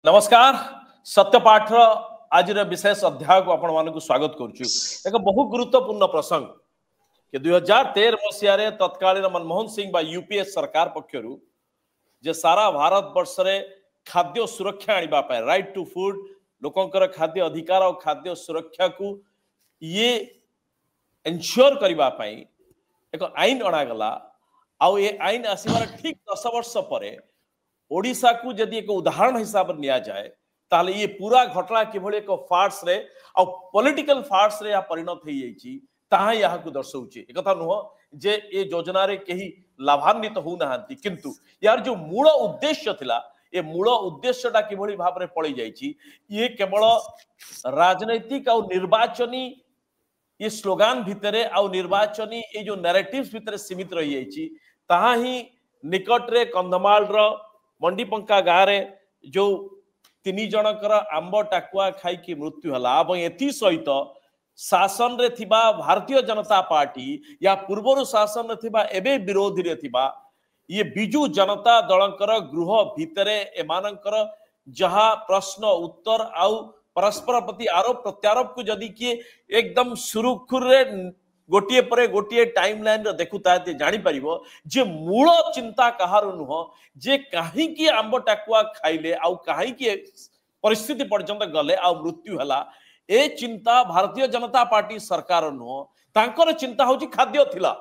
नमस्कार सत्यपाठ आज विशेष अध्याय को आपण मानक स्वागत करुचु। एक बहुत गुरुत्वपूर्ण प्रसंग कि 2013 मसीह तत्कालीन मनमोहन सिंह बा यूपीए सरकार पक्षरु जे सारा भारत वर्ष रे खाद्य सुरक्षा आनिबा पाए राइट टू फूड लोकंकर खाद्य अधिकार और खाद्य सुरक्षा को ये एंश्योर करबा पाए एक आईन अणागला आउ ये आईन आसीबार ठीक 10 वर्ष परे ओडिशा को जदि एक उदाहरण हिसाब से निया जाए ताले ये पूरा घटना किभଳି एक फार्स रे आ पॉलिटिकल फार्स रे या परिणत हो जाइछि ताहा यहा को दर्शाउछि। एक कथा नुह जे ये योजना रे केही लाभान्वित हो नाहंती किंतु यार जो मूल उद्देश्य थिला ये मूल उद्देश्यटा किभଳି भाव रे पळि जाइछि ये केवल राजनैतिक और निर्वाचनी ये स्लोगान भितरे और निर्वाचनी ये जो नैरेटिव्स भितरे सीमित रही जाइछि ताहा ही निकट रे कंधमाल रो मंडीपंका गाँव रे जो 3 जनकर आंब टाकुआ खाई की मृत्यु हला और एथि सहित शासन रे थिबा भारतीय जनता पार्टी या पूर्वर शासन रे थिबा एबे विरोधी रे थिबा ये बिजू जनता दलकर गृह भितरे एमानकर जहा प्रश्न उत्तर आउ परस्पर प्रति आरोप प्रत्यारोप को जदि किए एकदम सुरुखुर रे गोटे परे गोटे टाइमलाइन देखुता जानी परिबो जे मूल चिंता कहार नुह जे कहीं की आंब टाकुआ खाइले आउ कहीं की परिस्थिति पर्यंत गले आउ मृत्यु हला ए चिंता भारतीय जनता पार्टी सरकार नुह तांकर चिंता होची खाद्य थिला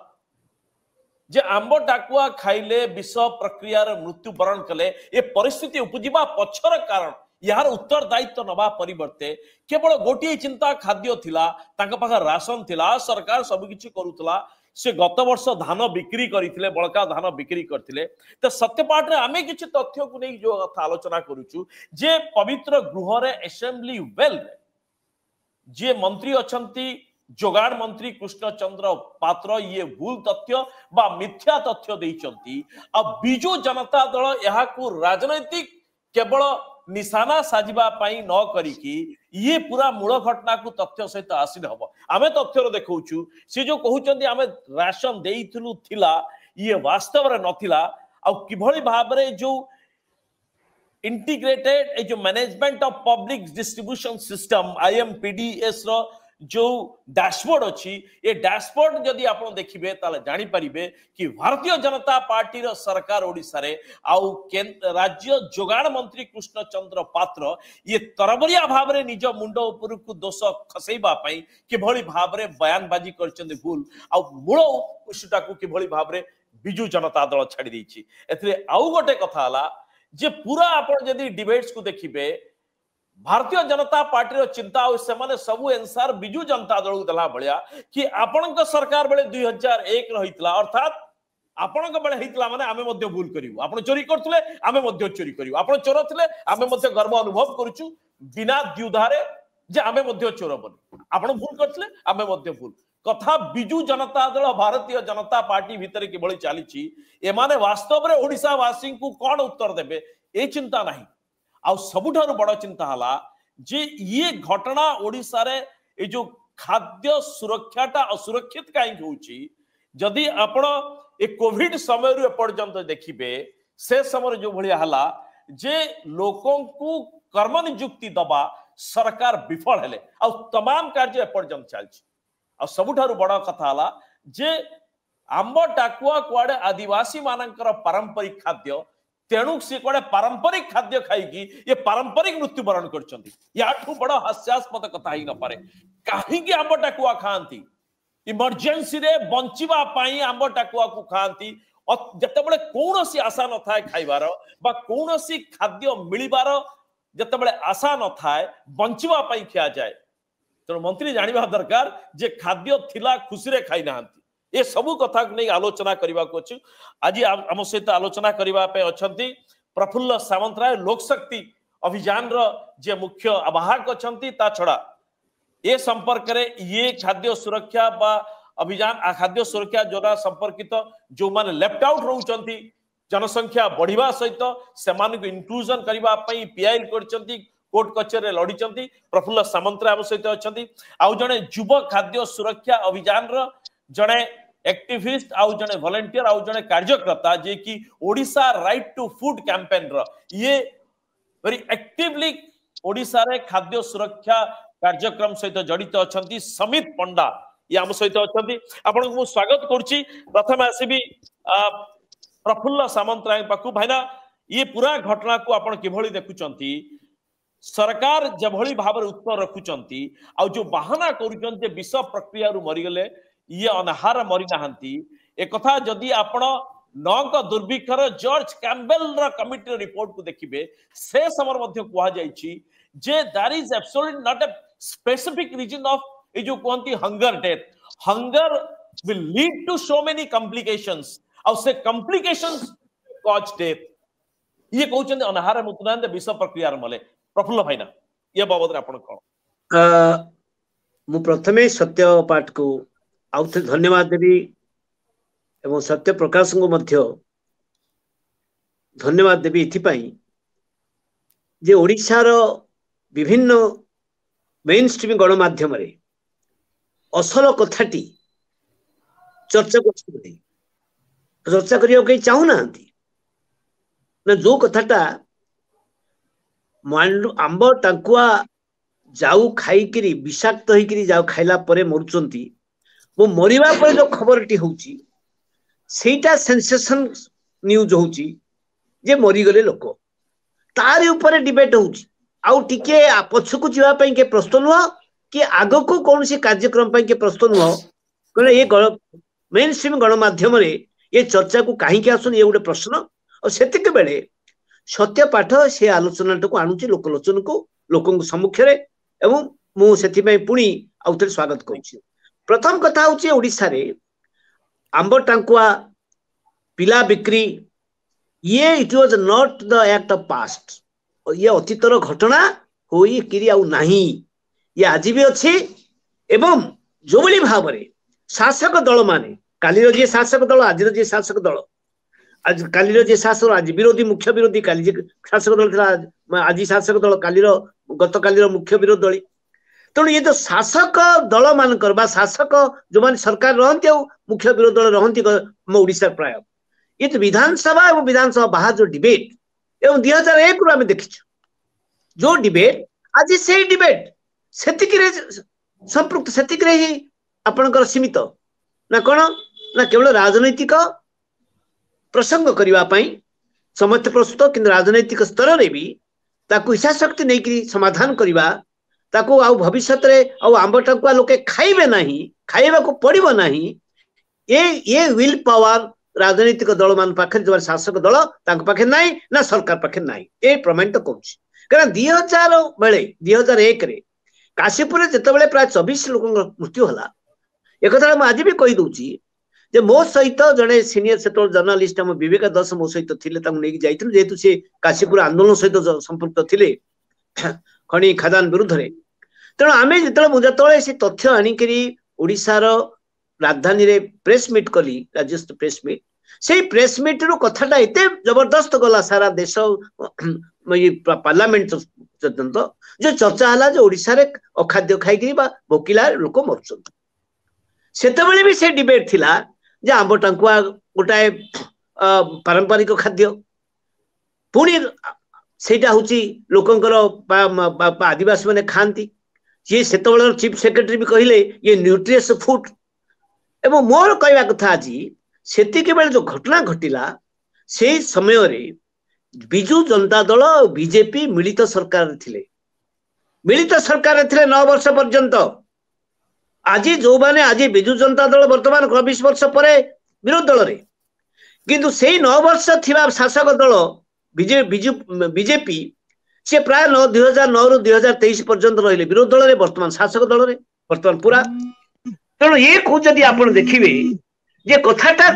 जे आंब टाकुआ खाइले विष प्रक्रिया मृत्यु वरण कले ए परिस्थिति उपजिबा पछर कारण यार उत्तरदायित्व नवा परिवर्ते केवल गोटे चिंता खाद्य थिला तांका पाखा राशन थिला सरकार सब किछि करूतला से गत वर्ष धान बिक्री करथिले बळका धान बिक्री करथिले त सत्यपाठ रे आमे किछि तथ्य को नै जो कथा आलोचना करूछु जे पवित्र गृह रे असेंबली वेल जे मंत्री अछंती जोगाड़ मंत्री कृष्णचंद्र पात्र ये भूल तथ्य बा मिथ्या तथ्य देइचंती आ बिजू जनता दल यहा को राजनैतिक केवल निशाना साजिबा पाई न करिकी ये पूरा मूल घटना को तथ्य सहित आसिन हबो आमे तथ्य देखौछु से जो कहउचंदी आमे राशन देइथलु थिला ये वास्तव रे नथिला आ किभଳି भाबरे जो इंटीग्रेटेड ए जो management of public distribution system IMPDS रो जो डैशबोर्ड अच्छी ये डैशबोर्ड जदि आप देखिए ताले जानी परिबे कि भारतीय जनता पार्टी रो सरकार ओडिसा रे आउ राज्य जोगाड़ मंत्री कृष्णचंद्र पात्र ये तरबरिया भाव रे निज मुंड ऊपर को दोष खसैबा पई किभଳି भाव रे बयानबाजी करचंदी भूल आउ मूल इश्यूटा को किभଳି भाव रे बिजू जनता दल छाड़ी देछि। एथिरे आउ गोटे कथा हला जे पूरा आपण जदि डिबेट्स को देखिबे भारतीय जनता पार्टी रो चिंता से माने सबु आंसर बिजू जनता दल दला भलिया कि आपनक सरकार बेले 2001 रहितला अर्थात आपनक बेले हितला माने आमे मध्य भूल करिवु आपण चोरी करथले आमे मध्य चोरी करिवु आपण चोर थले आमे मध्य गर्व अनुभव करूछु बिना द्युधारे जे आमे मध्य चोर बनी आपण भूल करथले आमे मध्य भूल कथा बिजू जनता दल भारतीय जनता पार्टी भीतर किभଳି चालीछि एमाने वास्तव रे ओडिसा वासी को कोन उत्तर देबे ए चिंता नाही आ सबुठारु बड़ चिंता हला जे ये घटना ओडिसा रे ए जो खाद्य सुरक्षाटा असुरक्षित काई होउची जदि आपण ए कोविड समय रे पर्यंत देखिबे से समय जो भलिया हला जे लोकों को कर्म नियुक्ति दबा सरकार विफल हेले आ तमाम कार्य पर्यंत चलछि आ सबुठारु बड़ कथा हला जे आंब टाकुआ कुआडे आदिवासी मानकर पारंपरिक खाद्य तेणु सी कड़े पारंपरिक खाद्य खाई ये पारंपरिक मृत्युवरण कर बड़ हास्यास्पद कथा ही न पारे कहीं आंब टाकुआ खाती इमरजेंसी रे बंचिबा पाई आंब टाकुआ को खाती जिते कौन सी आशा न थाए खाइबार बा कौन सी खाद्य मिलिबार जिते आशा न थाए बंचिबा पाई खिया जाए तेणु मंत्री जानिबा दरकार जे खाद्य थिला खुशी रे खाई नाहंती ये सबू कथा को नहीं आलोचना करने को अच्छी आज आम सहित आलोचना करने अच्छा प्रफुल्ल सामंतराय लोकशक्ति अभियान जे मुख्य आवाहक अच्छा छड़ा ये संपर्क रे ये खाद्य सुरक्षा बा अभियान खाद्य सुरक्षा जोरा संपर्कित जो माने लेफ्ट आउट रहउचंती जनसंख्या बढ़िबा सहित सेमान को इंक्लूजन करबा पई पीआईएल करचंती कोर्ट कचेरी लड़ीचंती प्रफुल्ल सामंतराय आम सहित अच्छा आउ जने युवा खाद्य सुरक्षा अभियान जड़े एक्टिविस्ट आउ जने वॉलंटियर आउ जने कार्यकर्ता जे कि Odisha right to food campaign ये वेरी एक्टिवली ओडिशा रे खाद्य सुरक्षा कार्यक्रम सहित जड़ित अछंती समित पंडा ये आम सहित अछंती आपन को स्वागत करछि। प्रथम आसीबी प्रफुल्ल सामंतराय पाखु भाईना ये पूरा घटना को आपण किभଳି देखुचंती सरकार जभଳି भाବରେ उत्तर रखुचंती आ जो बहाना करूचंती विष प्रक्रिया रु मरि गले ये अनहार मरि नाहंती ए कथा जदी आपण नौक दुर्भिक्षर जॉर्ज कैम्बेल रा कमिटी रिपोर्ट को देखिबे से समर मध्य कुआ जाईची जे that is absolutely not a specific reason of ए जो कोंती hunger death hunger will lead to so many complications और से कॉम्प्लिकेशंस कॉज डेथ ये कहउचंदी अनहार मुतनांद विष प्रक्रिया रे मले प्रफुल्ल भाईना ये बाबद आपण कोन मु प्रथमे सत्य पाठ को आउथे धन्यवाद देबी एवं सत्य प्रकाश को मध्य धन्यवाद देबी इथिपाई जे ओडिशा रो विभिन्न मेन स्ट्रीम गणमाध्यम रे असल कथाटी चर्चा करछथि चर्चा करियो के चाहू नांती ना जो कथाटा आंब टाकुआ जाऊ खाइकरी विषाक्त होइकरी जाऊ खाइला परे मरुचंती वो मरिबा परे जो खबरटी होउची सेटा सेंसेशन न्यूज होउची जे मरि गले लोक तारि ऊपर डिबेट होउची आउ टिके पछकु जिवा पई के प्रश्न नुह कि आगो को कौन सी कार्यक्रम पई के प्रश्न नुह कले ये मेन स्ट्रीम गणमाध्यम रे ये चर्चा को काहे के आसुन ये गोटे प्रश्न और सेतिके बेले सत्य पाठ से आलोचना को आणुची लोकलोचन को लोकन सम्मुख रे एवं मु सेति पई पुणी आउथरे स्वागत करूची। प्रथम कथा होची ओडिसा रे आंब टांकुआ पिला बिक्री ये it was not the act of past ये अतीतर घटना होई किरी आउ नाही ये आज भी अच्छी एवं जो भली भाव रे शासक दल माने कालीर जे शासक दल आज जे शासक दल आज कालीर जे शासक आज विरोधी मुख्य विरोधी काली जे शासक दल था आज शासक दल कालीर गत कालीर मुख्य विरोधी दल तेणु ये जो शासक दल मानकर बा शासक जो मान सरकार रहंती आ मुख्य विरोधी दल रहंती ओडिशा प्राय ये तो विधानसभा और विधानसभा बाहर जो डिबेट एवं 2001 रु आम देखिछु जो डिबेट आज से डिबेट सेतिक रे संपृक्त सेतिक रे ही आपनकर सीमित ना कोन ना केवल राजनैतिक प्रसंग करिवा पई समस्त प्रस्तुत किंतु राजनैतिक स्तर रे भी ताकू इच्छा शक्ति नै कि समाधान करिवा ताकू आ भविष्य रे आ आंब टाकुआ लोके खाइबे नाही खाइबा को पड़िबो नाही ये विल पावर राजनैतिक दल मान पाखे जो शासक दल तांको पाखे नाही ना सरकार पाखे नाही ए प्रमाणित करूछि कारण 2000 बेले 2001 रे काशीपुर जेते बेले प्राय 24 लोक मृत्यु होला एक कथा म आज भी कहि दोछि जे मो सहित जने सीनियर सेक्टर जर्नलिस्ट हम विवेक दास मो सहित थिले तांको नेकी जाइथिलु जेतु से काशीपुर आंदोलन सहित संपृक्त थिले खणी खदान विरुद्ध रे तेणु आमे जेतले से तथ्य आनिकरी ओडिसा रो राजधानी रे प्रेस मीट कली राज्यस्थ प्रेस मीट से प्रेस मीट रो कथाटा एते जबरदस्त गला सारा देश पार्लियामेंट पर्यंत जो चर्चा हला जो ओडिसा रे अखाद्य खाइकरी बा भोकिला लोक मरछन सेते बेले भी से डिबेट थिला जे आंब टांकुआ गोटाए पारंपरिक खाद्य पुणी सेटा होची लोकंकर आदिवासी माने खांती ये सेते चीफ सेक्रेटरी भी कहिले ये न्यूट्रियस फूड एवं मोर कहवा कथा आज सेतिके बेले जो घटना घटिला से समय रे बिजू जनता दल और बीजेपी मिलित सरकार थिले मिलित सरकार थिले 9 वर्ष पर्यंत आज जो माने आज बिजू जनता दल वर्तमान 24 वर्ष परे विरोधी दल रे किंतु से 9 वर्ष थिबा शासक दल बीजेपी से प्राय 2009 रु 2023 पर्यंत रहिले विरोधी दल रे वर्तमान शासक दल रे वर्तमान पूरा तेणु ये को जदि आप देखिए जे कथाटा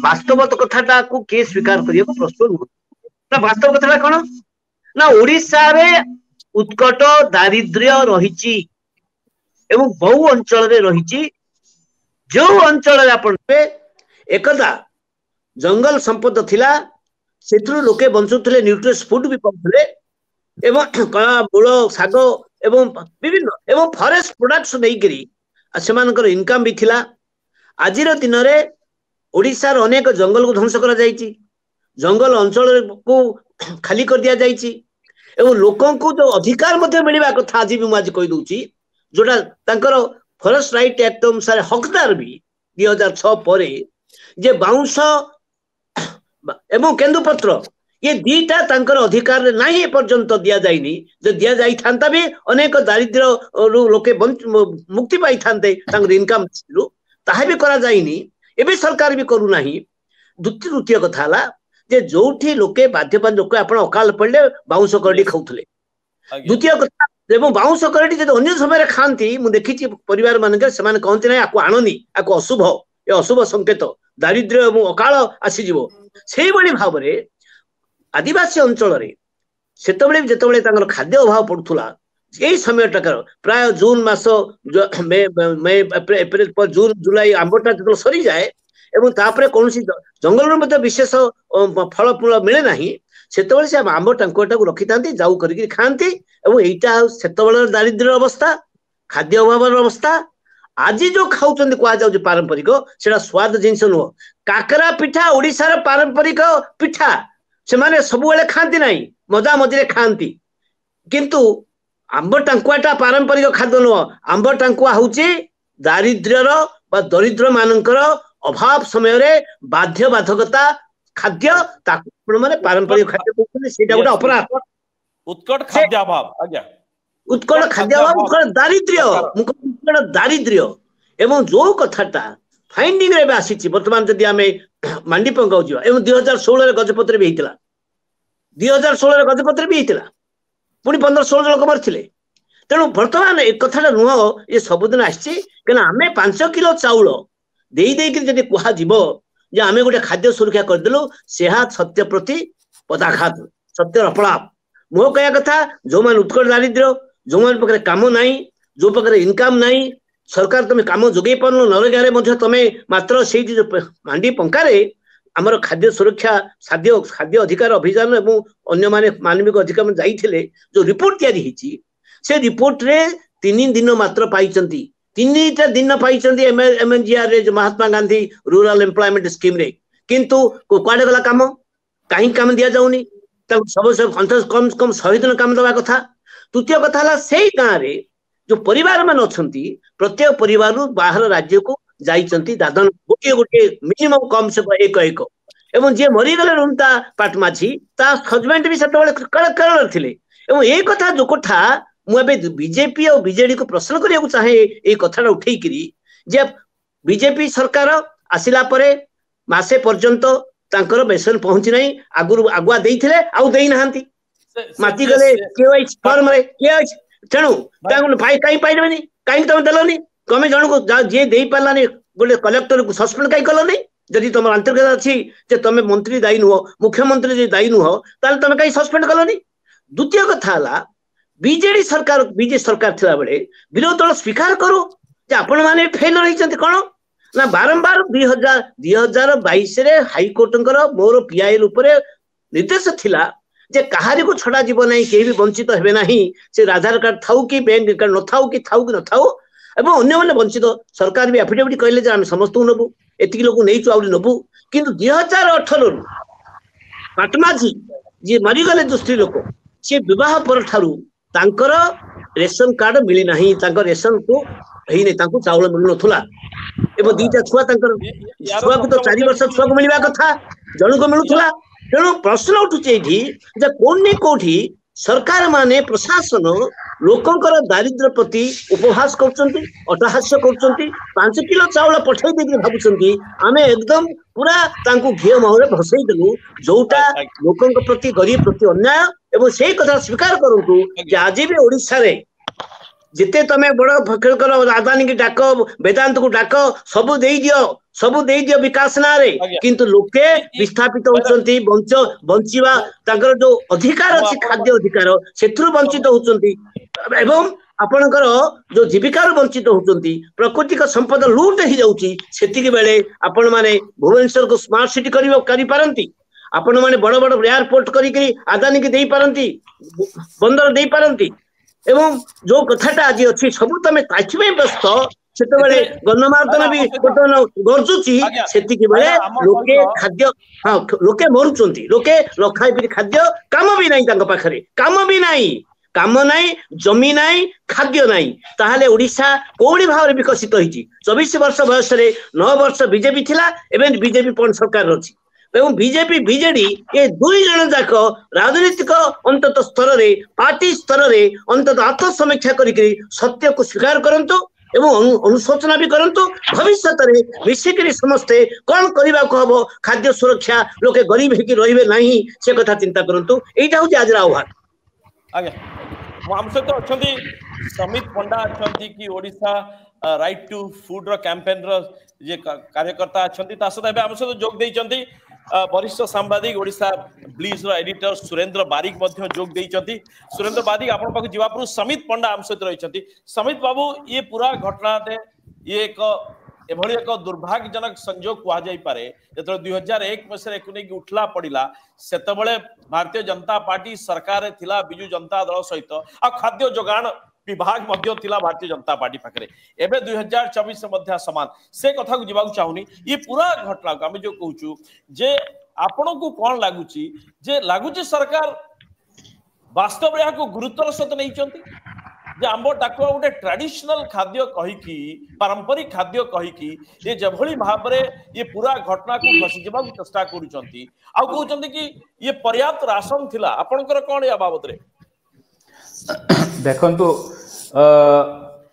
वास्तवत कथाटा को के स्वीकार करियो प्रस्तुत ना वास्तव कथा कोन ना ओडिसा रे उत्कट दारिद्र्य रहिची एवं बहु अंचल रे रहिची जो अंचल रे आपण एकदा जंगल संपद थिला सेथुर लोके बंचुथले न्यूट्रियस फूड भी पाउथले एवं मूल साग एवं विभिन्न एवं फॉरेस्ट प्रोडक्ट्स नै करी सेमानकर इनकम भी थिला आजिर दिन रे ओडिसा रो अनेक जंगल को ध्वंस करा जायछि जंगल अंचल को खाली कर दिया जायछि एवं लोकंकु जो अधिकार मध्य मिलवा कथा आज भी मुझे कही दूची जोटा तांकर फॉरेस्ट राइट एक्ट अनुसार हकदार भी 2006 पर जे बाउंस एवं केंदुपत्र ये दीटा तांकर अधिकार नहीं ए पर्यंत दिया जाइनी जो दिया जाई थांता भी अनेक दारिद्र्य लोके मुक्ति पाई थांते तांकर इनकम रु ताहा भी करा जाइनी एबे सरकार भी करू नाही। द्वितीय कथा हला जे जोठी लोके बाध्यपान लोक आपण अकाल पड़ले बाउंस करडी खाउथले। द्वितीय कथा एवं बाउंस करडी जे अन्य समय खांती मु देखिछि परिवार मानके समान कहंती नै आको आणनी आको अशुभ ए अशुभ संकेत दारिद्र्य एवं अकाल आसी जिवो सेही बळी भाबरे आदिवासी अंचल जिते खाद्य अभाव पड़ूला यही समय टकर प्राय जून मास मे एप्रिल पर जून जुलाई आंबटा जो सरी जाए एवं तापरे कौन जंगल विशेष फल फूल मिले ना से आंब टांकुटा को रखी था जाऊ कर खाती से दारिद्र्य अवस्था खाद्य अभाव अवस्था आज जो खाऊ कह पारंपरिक से स्वाद जिनस नुह काकरा पिठा ओडिशार पारंपरिक पिठा से माने सब खाती ना मजा मझे खाती किंतु आंब टांकुआटा पारंपरिक खाद्य नुह आंब टांकुआ हूँ दारिद्र्यर दरिद्र मानकर अभाव समय बाध्य बाधकता खाद्य माने पारंपरिक खाद्य कहते गोटे अपराध उत्कट खाद्य अभाव आज्ञा उत्कट खाद्य अभाव उत्कट दारिद्र्य उत्कट दारिद्र्य एवं जो कथाटा फाइंडिंग रे आसी बर्तमान जदि आमे मांडी पंगाऊ जीवा एवं 2016 गजपत्र भी होता 2016 गजपत्र भी होता पुणी 15-16 लोक मरथिले तेणु बर्तमान एक कथा नुह ये सबुदिन आसी आमे 5 किलो चाउल दे कह जे आमे गोटे खाद्य सुरक्षा करदेलु से सत्य प्रति पदाघात सत्य अपराध मो कह कथा जो मान उत्कट दारिद्र्य जो मान पाखे काम ना जो पाखे इनकम ना सरकार तुम काम जोगे पारन नरेगा तुम मात्र से मांडी पंकारे आमर खाद्य सुरक्षा खाद्य अधिकार अभियान और अन्य माने मानविक अधिकार जाइए जो रिपोर्ट तैयारी से रिपोर्ट रे 3 दिन मात्र पाई 3टा दिन पाई MNGR जो Mahatma Gandhi rural employment scheme रे किंतु कुआडे गला काम कहीं काम दिया जाऊनी सब कम कम 100 दिन काम दवा कथा। तृतीय कथा से गाँव रे जो परिवार मान अच्छा प्रत्येक परिवार बाहर राज्य को जाइए दादन गोटे गोटे मिनिमम कम से एक एवं जी मरीगले रुंता पाटमाझी हजबैंड भी केरल थे ये कथा जो कथा मुझे बीजेपी और बीजेडी को प्रश्न करने चाहे ये कथा उठेकरी जे बीजेपी सरकार आसिला परे मासे पर्यंत तांकर बेसन पहुंची नहीं आगुर आगुआ देइथिले आउ देई नाहंती माती गले केवाईसी फॉर्म रे केवाईसी तेणु भाई कहीं पाइबनी कहीं तुम देलनी तुम जन को जी दे पारानी गोटे कलेक्टर को सस्पेंड कहीं कलनी जदि तुम आंतरिकता अच्छी तुम मंत्री दायी नुह मुख्यमंत्री दायी नुह ताल तुम कहीं सस्पेंड कलनी। द्वितीय कथा बीजेडी सरकार थिला बेले विरोधी दल स्वीकार करू जे आपण माने फेलर होइचंती कोन ना बारंबार 2022 रे हाईकोर्ट मोर पीआईएल उपरे निर्देश थिला जे कहारी को छड़ा जीव नहीं केही भी वंचित हेबे नहीं से आधार कार्ड थाउ कि बैंक कार्ड न थाउ कि न थाउ एवं अन्य माने वंचित सरकार भी एफिडेविट कहले जे आमे समस्त नबु एतिक लोक नहीं आउरी नबु किंतु 2018 पाटमाझी जे मरी गले जो स्त्री लोक से विवाह पर ठारू तांकर रेशन कार्ड मिली नहीं तांकर रेशन को हेने तांको चावल मिलु नथुला एवं दीटा छुआ तांकर छुआ को तो 4 वर्ष छुआ को मिलवा कथा जण को मिलुथुला तेणु प्रश्न उठुचे जे कोन कोठी सरकार माने प्रशासन लोकंकर दारिद्र्य प्रति उपहास करचंती अटहास्य करचंती 5 किलो चावल पठै देकी भाबुचंती आमे एकदम पूरा तांको घियो महरे भसई देलु जोटा लोकंक प्रति गरीब प्रति अन्याय एवं से कथा स्वीकार करंतु जे आज भी ओडिसा रे जिते तमे बड़ फकेल कर राजधानी की डाक वेदांत को डाक सब दे दियो विकास ना रे किंतु लोके विस्थापित होचंती बंचिवा तांकर जो अधिकार अछि खाद्य अधिकार सेथुर वंचित होचंती एवं आपणकर जो जीविकार वंचित होचंती प्रकृतिक संपद लूट ही जाउची सेतिक बेले आपण माने भुवनेश्वर को स्मार्ट सिटी करि पारंती आपण माने बड़ बड़ एयरपोर्ट करी आदानी की देई पारंती बंदर देई पारंती एवं जो कथाटा आज अच्छी सब तुम ताकि व्यस्त ସେତେବେଳେ ଗଣମାଧ୍ୟମ ବି ଗର୍ଜୁଛି, ସେତିକି ବେଳେ ଲୋକେ ଖାଦ୍ୟ, ହଁ ଲୋକେ ମରୁଛନ୍ତି, ଲୋକେ ରଖାଇ ଖାଦ୍ୟ, କାମ ବି ନାହିଁ ତାଙ୍କ ପାଖରେ, କାମ ବି ନାହିଁ, କାମ ନାହିଁ, ଜମି ନାହିଁ, ଖାଦ୍ୟ ନାହିଁ। ତାହେଲେ ଓଡିଶା କୋଉଭଳି ଭାବରେ ବିକଶିତ ହେଇଛି? 24 ବର୍ଷ ବୟସରେ 9 ବର୍ଷ ବିଜେପି ଥିଲା, ଏବେ ବିଜେପି ସରକାର ଅଛି। ଏବଂ ବିଜେପି ବିଜେଡି ଏ ଦୁଇ ଜଣ ଯାକ ରାଜନୈତିକ ଅନ୍ତତଃ ସ୍ତରରେ, ପାର୍ଟି ସ୍ତରରେ ଅନ୍ତତଃ ଆତ୍ମସମୀକ୍ଷା କରିକି ସତ୍ୟକୁ ସ୍ୱୀକାର କରନ୍ତୁ ଏବଂ ଅନୁଶୋଚନା ବି କରନ୍ତୁ। ଭବିଷ୍ୟତରେ ମିଶିକିରି ସମସ୍ତେ କଣ କରିବାକୁ ହବ, ଖାଦ୍ୟ ସୁରକ୍ଷା, ଲୋକେ ଗରିବ ହେଇକି ରହିବେ ନାହିଁ, ସେ କଥା ଚିନ୍ତା କରନ୍ତୁ। ଏଇଟା ହଉଛି ଆଜିର ଆହ୍ୱାନ। ଆଜ୍ଞା, ଆମ ସହିତ ଅଛନ୍ତି ସମିତ ପଣ୍ଡା ଅଛନ୍ତି କି ଓଡ଼ିଶା ରାଇଟ୍ ଟୁ ଫୁଡ୍ ର କ୍ୟାମ୍ପେନ୍ ର ଯେ କାର୍ଯ୍ୟକର୍ତ୍ତା ଅଛନ୍ତି, ତା ସହିତ ଏବେ ଆମ ସହିତ ଯୋଗ ଦେଇଛନ୍ତି वरिष्ठ सांबादिक ओडिशा ब्लीज एडिटर सुरेंद्र बारिक जोग देइचंती। सुरेंद्र बारिक आपण पाक जीवा पूर्व समित पंडा आम सहित रहिचंती। समित बाबू ये पूरा घटना ये एक एभली एक दुर्भाग्यजनक संजोग कह जाई पारे जो 2001 मसीह को उठला पड़ा सेतबले भारतीय जनता पार्टी सरकार थिला बिजु जनता दल सहित आ खाद्य जोगान विभाग मध्य थिला भारतीय जनता पार्टी पाखरे एबे 2024 मध्य समान से कथा को जीवा चाहूनी। ये पूरा घटना को आम जो कहूँ जे आपण को कौन लगुची जे लगुची सरकार वास्तव में को गुरुत्वर सहित नहीं जे आंब डाकुआ गोटे ट्रेडिशनल खाद्य कहीकि पारंपरिक खाद्य कहीकि ये जभली भाव में ये पूरा घटना को खसी जावा चेष्टा करुचंती आ कहउचंती कि ये पर्याप्त राशन थिला। आपनकर कोन या बाबत रे देखंतु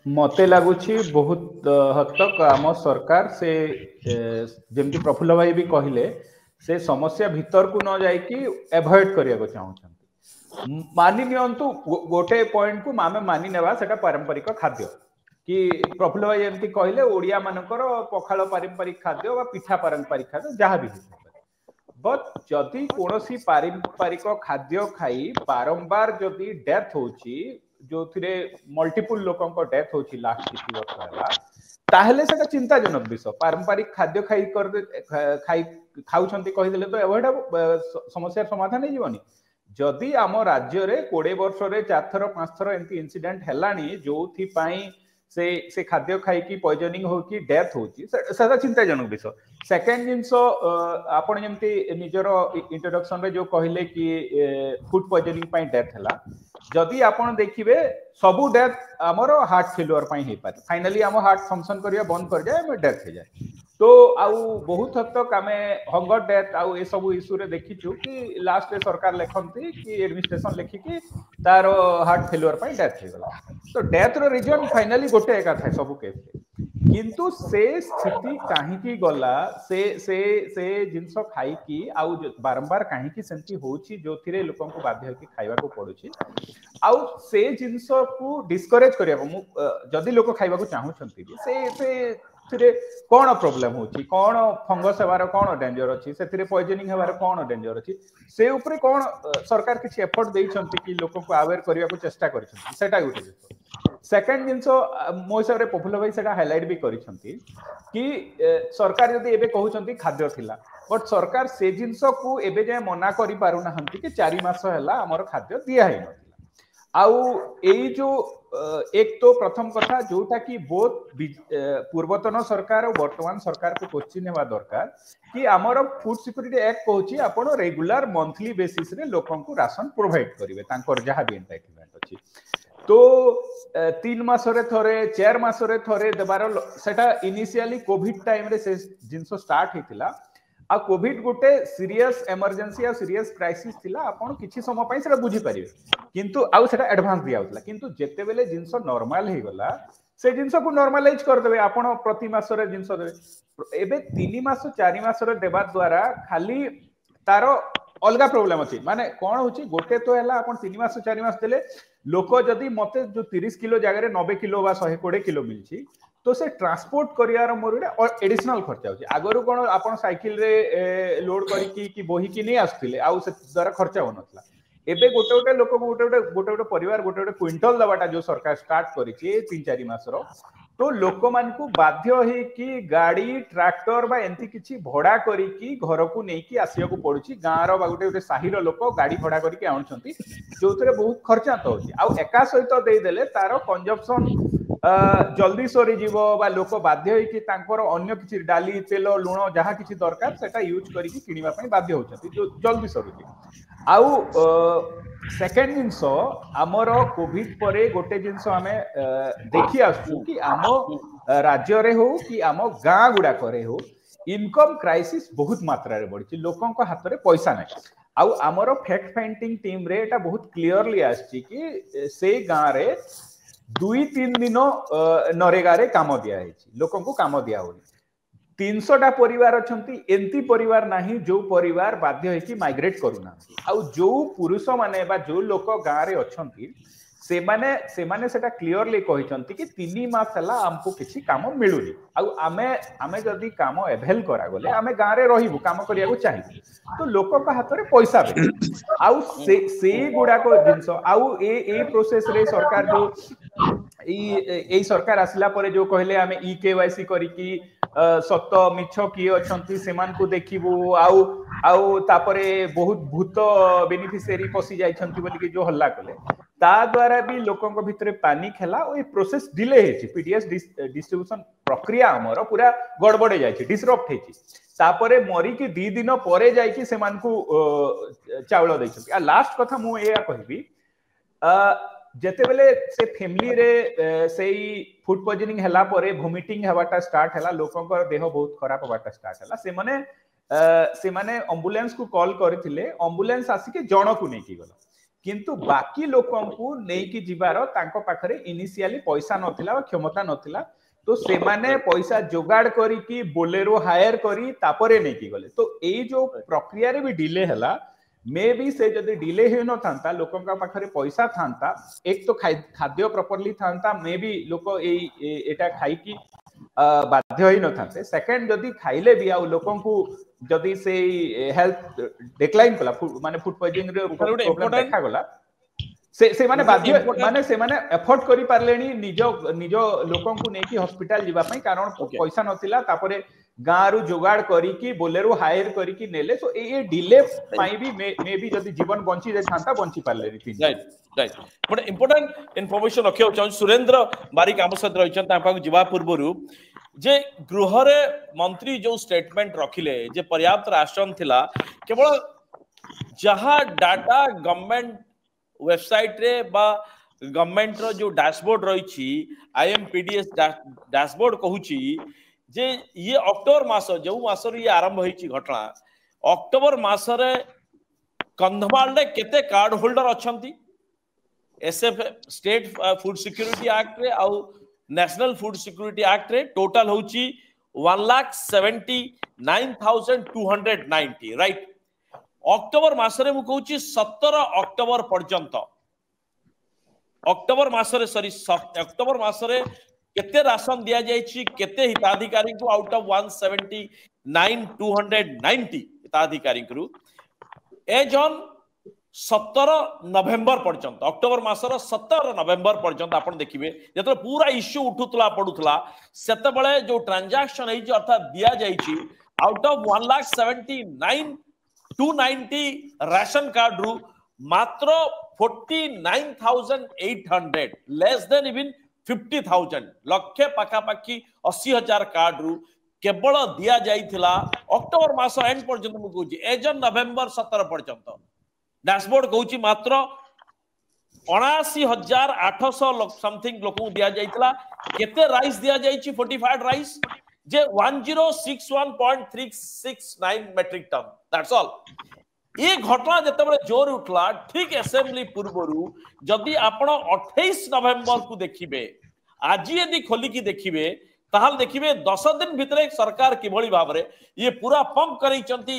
मते लागुची बहुत हद तक आम सरकार से जेमती प्रफुल्ल भाई भी कहले से समस्या भीतर को न जाई कि एवॉइड करिया को चाहउछन। मानि नियंतु गोटे पॉइंट को आमे मानि नेबा सेटा पारंपरिक खाद्य कि प्रफुल्ल भाई एमती कहले ओडिया मानकर पखाल पारंपरिक खाद्य वा पिठा पारंपरिक खाद्य जहाँ भी बट जदि कोनोसी पारंपरिक खाद्य खाई बारंबार जदि डेथ होची जो थिरे मल्टीपल लोकन को डेथ होची लास्ट किछि वर्ष हला ताहेले सेटा चिंताजनक विषय। पारंपरिक खाद्य खाई खाउछंती कहि देले तो एवढा समस्या समाधान नै जीवनी। जदि आम राज्य रे 20 वर्ष रे 4 थर 5 थर एंती इंसिडेंट हेलानी जो थी पाई से खाद्य खाई की पॉइजनिंग हो कि डेथ होची सेटा चिंताजनक विषय। सेकंड जिंस आपण जेमती निजर इंट्रोडक्शन रे जो कहले कि फूड पॉइजनिंग पाई डेथ हला जदि आपण देखिबे सबु डेथ हमर हार्ट फेल्युअर पाई हे पारे फाइनली हम हार्ट फंक्शन करिया बंद कर जाए हम डेथ हो जाए। तो आउ बहुत हद तक आमे हंगर डेथ आउ ए सब इश्यू रे देखिछु कि लास्ट रे सरकार लेखंती कि एडमिनिस्ट्रेशन लेखि कि तार हार्ट फेल्युअर पाई डेथ हो गला। तो डेथ रो रीजन फाइनली गोटे एका थाए सब केस किंतु से स्थिति काहे की गला से जिंस खाई की आउ बारंबार काहे की सेंती होची जो थिरे लोकन को बाध्य कि खाइबा को पड़ुची आउ से जिंस को डिस्करेज करिया जदी लोक खाइबा को चाहू छंती से कौन प्रोब्लेम होची कौन फंगस हेबार कौन डेंजर अच्छी से पॉइजनिंग हेबार कौन डेंजर अच्छी से ऊपर कौन सरकार किसी एफर्ट देइछंती कि लोक को अवेयर करिया को चेष्टा करिछंती सेटा गुटे जिंस। सेकंड जिंस मो हिसाब रे प्रफुल्ल भाई सेटा हाइलाइट भी करिछंती कि सरकार जदी एबे कहउछंती खाद्य थिला बट सरकार से जिंस को एबे जे मना करि पारु नाहंती कि 4 मास हैला हमर खाद्य दिया है नथिला। आउ एई जो एक तो प्रथम कथा जोटा कि बहुत पूर्वतन सरकार और वर्तमान सरकार को क्वेश्चन हेबा दरकार कि हमर फूड सिक्योरिटी एक्ट कहूची आपण रेगुलर मंथली बेसिस रे लोकन को राशन प्रोवाइड करिवे तांकर जहां भी एंटाइटमेंट अछि। तो 3 मास रे थरे 4 मास रे थरे देबार सेटा इनिशियली कोविड टाइम रे से जिंसो स्टार्ट हेतिला आ कोविड गोटे सीरियस इमरजेंसी आ सीरियस क्राइसिस थिला आपण किछि समय पई सेटा बुझी परिबे किंतु आउ सेटा एडवांस दिया होतला किंतु जेते बेले जिंसो नॉर्मल हे गला से जिंसो को नॉर्मलाइज कर देबे आपण प्रति मास रे जिंसो देबे एबे 3 मास 4 मास रे देबा द्वारा खाली तारो अलगा प्रॉब्लम अछि माने कोन होची गोटे तो हैला आपण 3 मास 4 मास देले लोक जदी मते जो 30 किलो जगह रे 90 किलो बा 120 किलो मिलची तो से ट्रांसपोर्ट करियार मोर एडिशनल खर्चा होची आगरु कोन आपण साइकिल रे लोड करी कि बोही कि नहीं आस्थिले आउ से द्वारा खर्चा होनथला एबे गोटे गोटे लोक गोटे परिवार गोटे क्विंटल दबाटा जो सरकार स्टार्ट करिछि 3-4 मास रो तो लोक मान को बाध्य हे कि गाड़ी ट्रैक्टर बा एंती किछि भड़ा करी कि घर को नै कि आसिया को पड़ुछि गां रो बा गोटे साहिर लोक गाड़ी भड़ा करी कि आउछंती जोतरे बहुत खर्चा तो होछि आउ एका सहित दे देले तारो कंजप्शन जल्दी सरी जीव बा लोक बाध्य होई कि तांकर अन्य किछि डाली तेल लुण जहा किछि दरकार सेटा यूज करी कि किनिबा पई बाध्य होचंती जो जल्दी सरुची आउ सेकेंड जिंस आमर कोविड परे गोटे जिंस आमे देखि आसु कि आम राज्य रे हो कि आम गां गुडा करे हो इनकम क्राइसिस बहुत मात्रा रे बढ़ी लोकन को हाथ रे पैसा नै आउ आमर फैक्ट फाइंडिंग टीम रे एटा बहुत क्लियरली आछि कि से गां रे 2-3 दिन नरेगा रे काम दिया है लोकन को काम दिया होनी 300टा परिवार अछंती एंती परिवार नाही जो परिवार बाध्य है कि माइग्रेट करूना आउ जो पुरुष माने बा जो लोक गां रे अछंती से माने सेटा क्लियरली कहिसंती कि 3 मास हला हमको किछि काम मिलुनी आउ आमे जदी काम एभेल करा गले आमे गां रे रहिबु काम करिया को चाहि तो लोक का हाथ रे पैसा दे आउ से गुडा को जिंस आउ ए प्रोसेस रे सरकार जो ए सरकार आसिला परे जो कहले आमे ई केवाईसी करी कि सत मिछ की अछंती सेमान को देखिबो आउ तापरे बहुत भूत बेनिफिशियरी पसी जाई छंती बोली कि जो हल्ला कले ता द्वारा भी लोकन को भितरे पैनिक हैला ओ ए प्रोसेस डिले हेछि पीडीएस डिस्ट्रीब्यूशन प्रक्रिया हमर पूरा गड़बड़े जाई छि डिसरप्ट हेछि तापरे मरी कि 2 दिन परे जाई कि सेमान को चावल दै छथि आ लास्ट कथा मु एया कहबी जेते बेले से फैमिली रे सेई फूड पॉइजनिंग हला परे वोमिटिंग हवाटा स्टार्ट हला लोकन को देह बहुत खराब हवाटा स्टार्ट हला से माने एम्बुलेंस को कॉल करथिले एम्बुलेंस आसी के जण को नै की गला किंतु बाकी लोकन को नै की जिबार तांको पाखरे इनिशियली पैसा नथिला वा क्षमता नथिला तो से माने पैसा जोगाड़ करी कि बोलेरो हायर करी तापरे नै की गले तो एई जो प्रक्रिया रे भी डिले हला मे बी से जदि डिले हे न थांता लोकन का पाखरे पैसा थांता एक तो खाद्य प्रॉपर्ली थांता मे बी लोक एटा खाई कि बाध्य होई न थांते सेकंड जदि खाइले भी आ लोकन को जदि से हेल्थ डिक्लाइन कला माने फूड पॉइजनिंग रे प्रॉब्लम देखा गला से माने बाध्य माने से माने एफोर्ड करि पारलेनी निजो लोकन को नेकी हॉस्पिटल जीवा पई कारण पैसा नथिला तापरे गारू जोगाड़ करी कि बोलेरो हायर करी कि नेले तो ए डिले पाई भी मे भी जदी जीवन बंची जे थांता बंची पारले राइट बट इंपोर्टेंट इंफॉर्मेशन रखियो चाहू सुरेंद्र बारिक आम सहित रहिछन तांका जीवा पूर्वरु जे गृह रे मंत्री जो स्टेटमेंट रखिले जे पर्याप्त राशन थिला केवल जहां डाटा गवर्नमेंट वेबसाइट रे बा गवर्नमेंट रो जो डैशबोर्ड रहिछि आईएमपीडीएस डैशबोर्ड कहूछि जे ये अक्टोबर मास जो मास ये आरंभ होईछि घटना अक्टोबर मास रे कंधमाल रे केते कार्ड होल्डर अछंती SF state food security act रे आ नेशनल फूड सिक्योरिटी एक्ट रे टोटल होची 1,79,290 राइट अक्टोबर मास रे मु कहूची 17 अक्टोबर पर्यंत अक्टोबर मास रे सॉरी अक्टोबर मास रे केते राशन दिया जायछि केते हिताधिकारी को आउट ऑफ 179,290 हिताधिकारी को एज ऑन 17 नवेम्बर पर्यंत अक्टोबर मासर 17 नवेम्बर पर्यंत आपण देखिबे जेतले पूरा इश्यू उठुतला पडुतला सेते बेले जो ट्रांजैक्शन है अर्थात दिया जायछि आउट ऑफ 1,79,290 राशन कार्ड रु मात्र 49,800 लेस देन इवन 50,000 लक्षे पाखापाखी 80,000 कार्ड रु केवल दिया जाइथिला अक्टोबर मास एंड पर्यंत मु कहूची एज ऑन नवेम्बर 17 पर्यंत डैशबोर्ड कहूची मात्र 79,800 समथिंग लोक दिया जाइथिला केते राइस दिया जाइछि फोर्टिफाइड राइस जे 1061.369 मेट्रिक टन दैट्स ऑल ये घटना जते बळे जोर उठला ठीक असेंबली पूर्वरु जदी आपण 28 नवेम्बर को देखिबे आज यदि खोली की देखिबे ताहाल देखिबे 10 दिन भितरे सरकार किभଳି भाबरे ये पूरा पंप करैचंती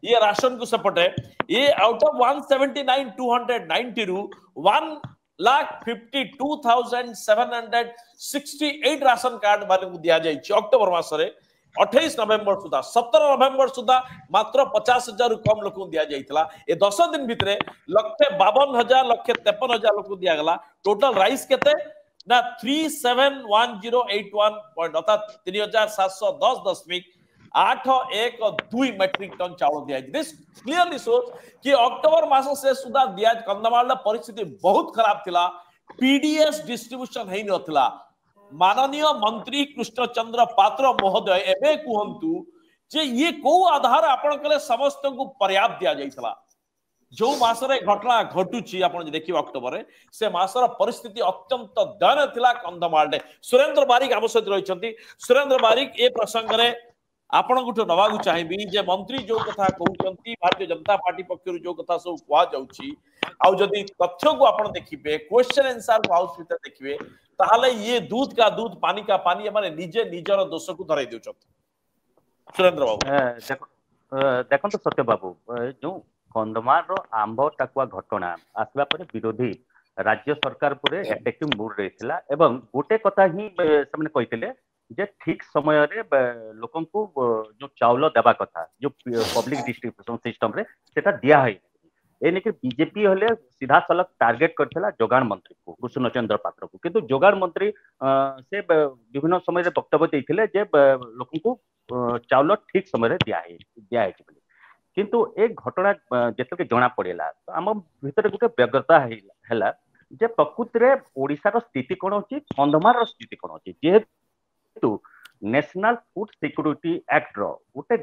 ये राशन को सपोर्टे ये आउट ऑफ 179,290 रु 1,52,768 राशन कार्ड माने को दिया जाय अक्टोबर मास रे 28 नवेम्बर सुधा 17 नवेम्बर सुधा मात्र 50,000 कम लोक दिया जाइतला ए 10 दिन भितरे 1,52,000 1,53,000 लोक दिया गला टोटल राइस केते ना 371,081 पॉइंट अर्थात 3,710.812 मेट्रिक टन चावल दिया दिस क्लियरली शोज कि अक्टोबर मास से सुधा दिया कंधमाल परिस्थिति बहुत खराब थिला पीडीएस डिस्ट्रीब्यूशन हेई नथिला माननीय मंत्री कृष्णचंद्र पात्र महोदय एबे कहंतु जे ये को आधार आपण कले समस्त को पर्याप्त दिया जाइतला जो मासरे घटना घटुची आपण देखिबा अक्टोबर रे से मासर परिस्थिति अत्यंत दयनीय थिला कंधमाल रे। सुरेंद्र बारिक आम सहित रहिसंती। सुरेंद्र बारिक ए प्रसंग रे आपण गुठो नवागु चाहिबी जे मंत्री जो कथा कहउचंती भारतीय जनता पार्टी पक्षरु जो कथा सब कुआ जाउची आउ जदि तथ्य को आपण देखिबे क्वेश्चन आंसर को हाउस भीतर देखिबे ताहले ये दूध का दूध पानी का पानी माने निजे निजर दोष को धराई देउचंती। सुरेंद्र बाबू देखो सत्य बाबू जो कंधमाल रो आंब टाकुआ घटना आसवा पर विरोधी राज्य सरकार पर अटैकिंग मूड रहितला एवं गोटे कथा ही से माने कहितले जे ठीक समय रे लोकन को जो चावल देबा कथा जो पब्लिक डिस्ट्रीब्यूशन सिस्टम रे सेटा दिया है एने के बीजेपी हले सीधा सलक टारगेट करथिला जोगान मंत्री को कृष्णचंद्र पात्र को किंतु जोगान मंत्री से विभिन्न समय रे वक्तव्य देथिले जे लोकन को चावल ठीक समय रे दिया है किंतु एक घटना जेतके जणा पड़ेला तो आम भीतर गोटे व्यग्रता हैला जे प्रकृति रे ओडिसा रो स्थिति कोन अछि कंधमाल रो स्थिति कोन अछि जेहेतु नेशनल फूड सिक्योरिटी एक्ट रो गोटे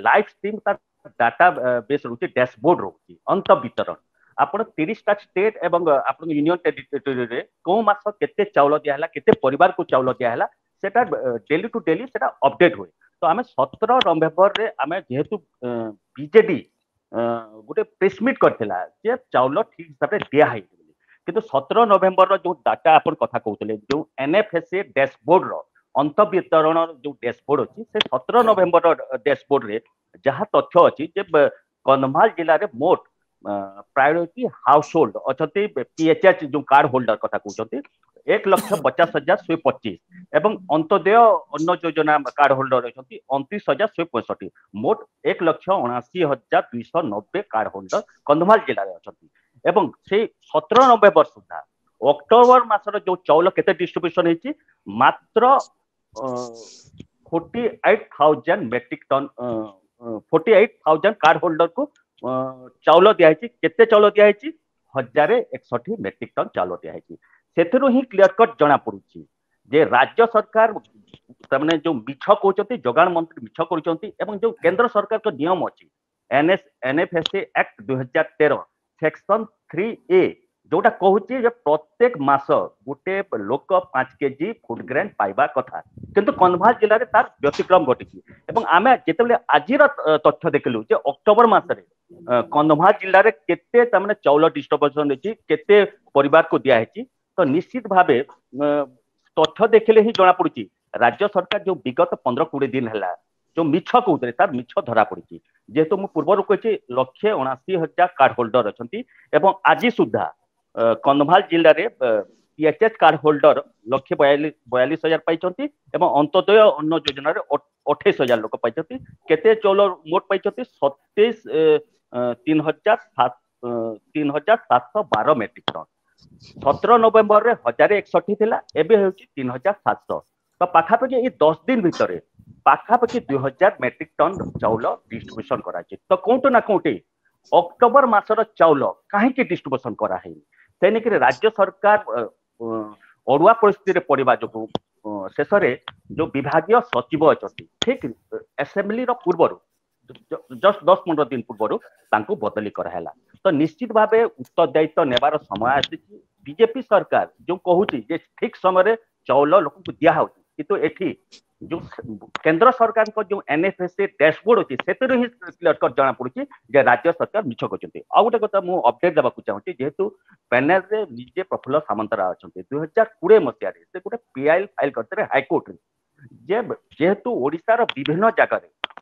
लाइव स्ट्रीम तार डाटा बेस रहउछि डैशबोर्ड रहउछि अंत वितरण आपण 30 टा स्टेट एवं आपण यूनियन टेरिटरी रे को मास केते चावल दिया हला केते परिवार को चावल दिया हला सेटा डेली टू डेली सेटा अपडेट होय तो आमे 17 नवेम्बर रे आमे जेहेतु बीजेडी गोटे प्रेस मीट करथिला जे चावल ठीक हिसाब रे दिया है किंतु 17 नवेम्बर रो जो डाटा आपण कथा कहउतले जो एनएफएसए डैशबोर्ड रो अंत वितरण जो डैशबोर्ड अछि से 17 नवेम्बर रो डैशबोर्ड रे जहाँ तथ्य अच्छी कंधमाल जिले में मोट प्रायोरिटी हाउस होल्ड अच्छा पीएचएच जो कार्ड होल्डर कथा कहते 1,50,125 एवं अंत्योदय अन्न योजना कार्ड होल्डर अच्छा 29,165 मोट 1,79,290 कार्ड होल्डर कंधमाल जिले में अच्छा एवं से 17 नवेम्बर सुधा अक्टोबर मासर जो चाउल केते डिस्ट्रीब्यूशन होती मात्र 48,000 मेट्रिक टन 48,000 कार्ड होल्डर को चाउल दिया केते चाउल दिया 1,061 मेट्रिक टन चाउल दिया सेथिरु ही क्लियर कट जना पड़ुछि जे राज्य सरकार तमने जो मिछ कहउचंती जोगान मंत्री मिछ करूचंती एवं जो केंद्र सरकार का नियम अछि एनएफएसए एक्ट 2013 सेक्शन 3A जोटा कहूची जे प्रत्येक मास गोटे लोक 5 केजी फूड ग्रेन पाइबा कथा किंतु कंधमाल जिले में तार व्यतिक्रम घटी एवं आमे जेतेबेले आजिर तथ्य देखलु जे अक्टोबर मासरे कंधमाल जिले में केते तमने चाउल डिस्ट्रीब्यूशन होची केते परिवार को दिया हेची तो निश्चित भावे तथ्य देखले ही जना पड़ुची राज्य सरकार जो विगत 15-20 दिन हैला जो मिछ कहउतले तार मिछ धरा पड़िची जेहेतु मु पूर्व कहि 1,79,000 कार्ड होल्डर अछंती एवं आज सुधा कंधमाल जिले में पीएचएच कार्ड होल्डर 1,42,000 पाइछंती एवं अंत्योदय अन्न योजना रे 28,000 लोक पाइछंती केते चौल मोट पाइछंती 3,712 मेट्रिक टन 17 नवेम्बर रे 1,061 थिला एबे होची 3,700 तो पाखापाखि ये 10 दिन भितर पाखापाखि 2,000 मेट्रिक टन चाउल डिस्ट्रीब्यूशन कराची तो कोउटो ना कोउटे अक्टोबर मासर चाउल काहे डिस्ट्रीब्यूशन करा है सेनिक राज्य सरकार अड़ुआ परिस्थिति पड़ा जो शेष जो विभागीय सचिव अच्छा ठीक असेंबली पूर्व जस्ट 10-15 दिन पूर्व बदली कराला तो निश्चित भाव उत्तरदायित्व नेबार समय आसी बीजेपी सरकार जो कहूँ ठीक समय चाउल लोक को दिया किंतु एठी जो केंद्र सरकार को जो एनएफएसए डैशबोर्ड अच्छी से क्लियर कट जना पड़ी जे राज्य सरकार मिछ करछंती आ गोटे कथा मु अपडेट देबा चाहूँ जेहेतु पैनल रे निजे प्रफुल्ल सामंतरा अच्छा 2020 मसीह से गोटे पीआईएल फाइल करते हाईकोर्ट जेहेतु ओडिशा रो विभिन्न जगह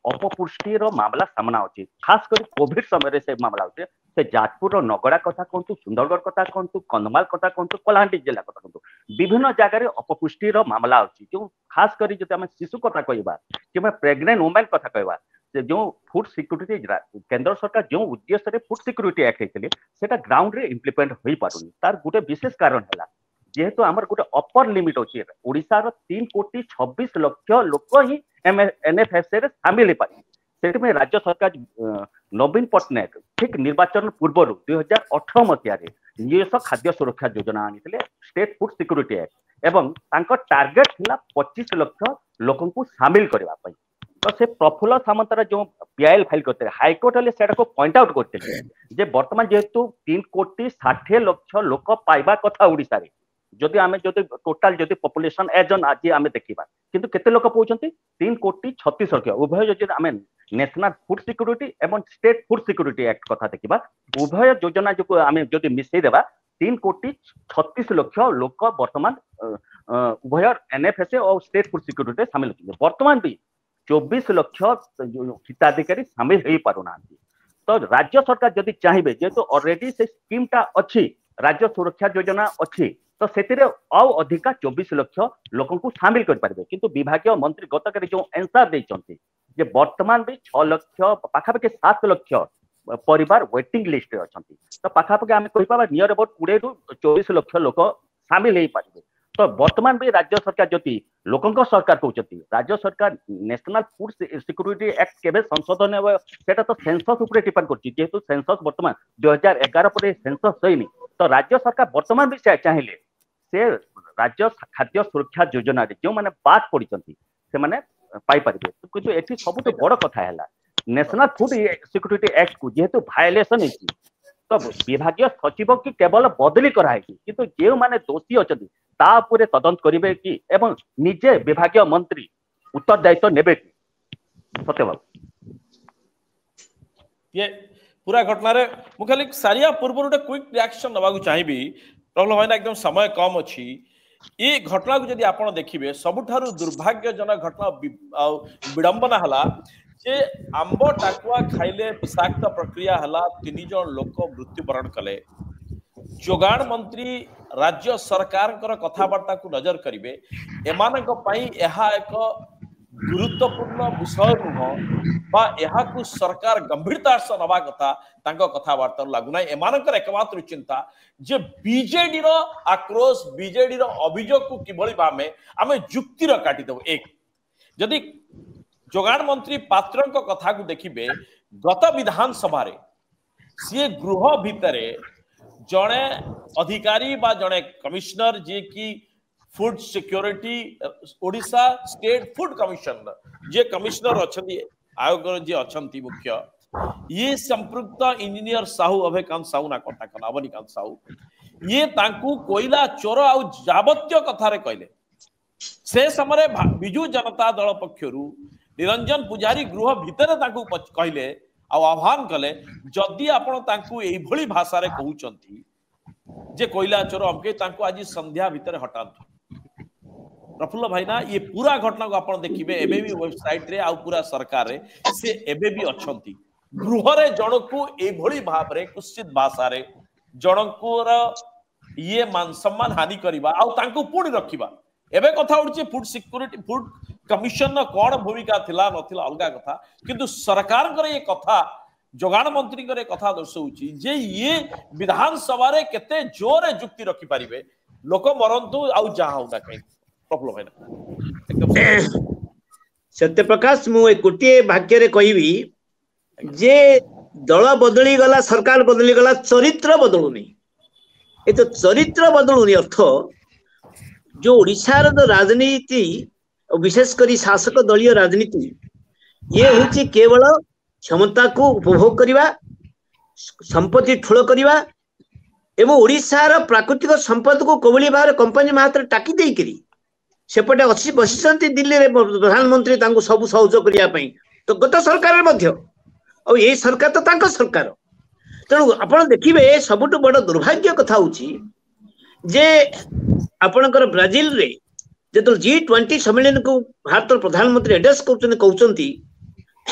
अपपुष्टि मामला सामना अच्छी खास कर कोविड समय से मामला अच्छे से जाजपुर नगड़ा कथा कहतु सुंदरगढ़ कथा कहतु कंधमाल कथा कहतु कलाहांडी जिला कथा कहतु विभिन्न जगह अपपुष्टि मामला अच्छी जो खास कर शिशु कथा कहवा कि प्रेग्नेंट वुमेन कथा कहवा जो फूड सिक्योरिटी केंद्र सरकार जो उद्देश्य फूड सिक्योरिटी एक्ट होता ग्राउंड रे इम्प्लीमेंट हो पारुनी तार गोटे विशेष कारण है जेहेतु आमर गोटे अपर लिमिट अच्छी ओडिशा 3,26,00,000 लोक ही एनएफएसए रे शामिल हो पारे से राज्य सरकार नवीन पट्टनायक ठीक निर्वाचन पूर्व 2018 मसीह निज खाद्य सुरक्षा योजना आनी स्टेट फूड सिक्योरिटी एक्ट एवं टार्गेट थिला 25 लाख लोक सामिल करने तो से प्रफुल्ल सामंतरा जो पीआईएल फाइल करते हाईकोर्ट वाले सेटा को पॉइंट आउट करते जे वर्तमान जेहेतु 3,60,00,000 लोक पाइबा कथा ओडिसा रे जदि आमे जदि टोटल जदि पॉपुलेशन एज ऑन आज आमे देखिबा किंतु केते लोक पहुचंती 3,36,00,000 उभय जदि आमे नेशनल फूड सिक्योरिटी एवं स्टेट फूड सिक्योरिटी एक्ट कथा देखिबा उभय योजना जो आमे जदि मिसई देबा 3,36,00,000 लोक वर्तमान उभय एनएफएसए और स्टेट फूड सिक्योरिटी शामिल होते वर्तमान भी 24 लाख हिताधिकारी शामिल हो पारुना तो राज्य सरकार जदि चाहिए जेहेतु ऑलरेडी से स्कीम टा अच्छी राज्य सुरक्षा योजना अच्छी तो से अधिका 24 लाख लोक शामिल कर किंतु विभागीय मंत्री गतकाली जो आंसर देते जे वर्तमान भी 6 लाख पाखापाखि 7 लाख परिवार वेटिंग लिस्ट अच्छा तो पाखापाखि आम कहीपर नियर अबाउट 20 ରୁ 24 लाख लोक सामिल हो पारे तो वर्तमान भी राज्य सरकार जदि लोकंक सरकार कहते राज्य सरकार नेशनल फूड सिक्योरिटी एक्ट केबे संशोधन हे सेटा तो सेंसस उपरे डिपेंड करछि जेहेतु सेंसस वर्तमान 2011 पर सेंसस होइनी तो राज्य सरकार वर्तमान भी चाहिए से राज्य खाद्य सुरक्षा योजना जो माने बात पड़िचंती से माने पाई परिबे किंतु एठी सबुठ बड़ कथा हैला नेशनल फूड सिक्योरिटी एक्ट को जेहेतु वायलेशन हेछि तो विभागीय सचिव की केवल बदली कराई किंतु जे माने दोषी अछंती ता उपरे तदंत करिवे कि एवं निजे विभागीय मंत्री उत्तरदायित्व नेबे कि सत्यबाबू ये पूरा घटना रे मु खाली सारिया पूर्व गोटे क्विक रिएक्शन नबाकू चाहिबी प्रॉब्लम है ना एकदम समय कम अच्छी ये घटना को जदि आपण देखिबे सबुठारु दुर्भाग्यजनक घटना विडंबना हला जे आंब टाकुआ खाइले विषाक्त प्रक्रिया हला 3 जन लोक मृत्युवरण कले जोगाण मंत्री राज्य सरकार कथबार्ता को नजर करिवे एमानक पई एहा एक गुरुत्वपूर्ण विषय नुह बा एहा को सरकार गंभीरता से नबा कथा तांको कथबार्ता लागुना एमानकर एकमात्र चिंता जे बीजेडी रो आक्रोश बीजेडी रो अभियोग को किभली भामे आमे जुक्ति रो काटी देबो एक जदि जोगाण मंत्री पात्रंक कथा को देखिबे गत विधानसभा रे सी गृह भितरे जड़े अधिकारी बा जड़े कमिश्नर जे की food security Odisha state food commission जे कमिश्नर अच्छी आयोग जे अच्छी मुख्य ये संपृक्त इंजीनियर साहू अभयकांत साहू ना कथा कना अवनीकांत साहू ये तांकू कोयला चोर आउ जाबत्य कथारे कहले से समय बिजू जनता दल पक्षरु निरंजन पुजारी गृह भितर तांकू कहले आह्वान कले जदि आपण तांकू एई भली भाषा रे कहउचंती जे कोयला चोर हमके तांकू आज संध्या भितर हटाନ୍ତୁ प्रफुल्ल भाईना ये पूरा घटना को आपण देखिबे एबे भी वेबसाइट रे आ पूरा सरकार रे से एबे भी अछंती गृह रे जनकू एई भली भाव रे कुश्चित भाषा रे जनकूर ये मान सम्मान हानि करबा आ तांकू पुणी रखिबा एबे कथा उडची फूड सिक्योरिटी फूड कमिशन न कोन भूमिका थिला नथिला अलगा कथा किंतु सरकार करे ये कथा जोगाण मंत्री करे कथा दर्शौची जे ये विधानसभा रे केते जोरे जुक्ति रखि परिबे लोक मरंतु आउ जा होना कहीं प्रॉब्लम है ना सत्य प्रकाश मु एक गोटे वाक्य रे कहबी जे दल बदली गला सरकार बदली गला चरित्र बदलुनी ए तो चरित्र बदलुनी अर्थ जो ओडिशा रो राजनीति विशेष करी शासक दलीय राजनीति ये होची केवल क्षमता को उपभोग करिवा संपत्ति ठुल करिवा एवं ओडिशा रो प्राकृतिक संपद को कोबली भार कंपनी मात्र टाकी देई करी सेपटे अच्छी बसिसंती दिल्ली रे प्रधानमंत्री तांको सब सहयोग करिया पई तो गत सरकार मध्य और ये सरकार तो तांको सरकार तेणु आपण देखिबे सबुठ बड़ दुर्भाग्य कथा होची जे आपणकर ब्राजिल रे जो G20 सम्मेलन को भारत प्रधानमंत्री एड्रेस कहते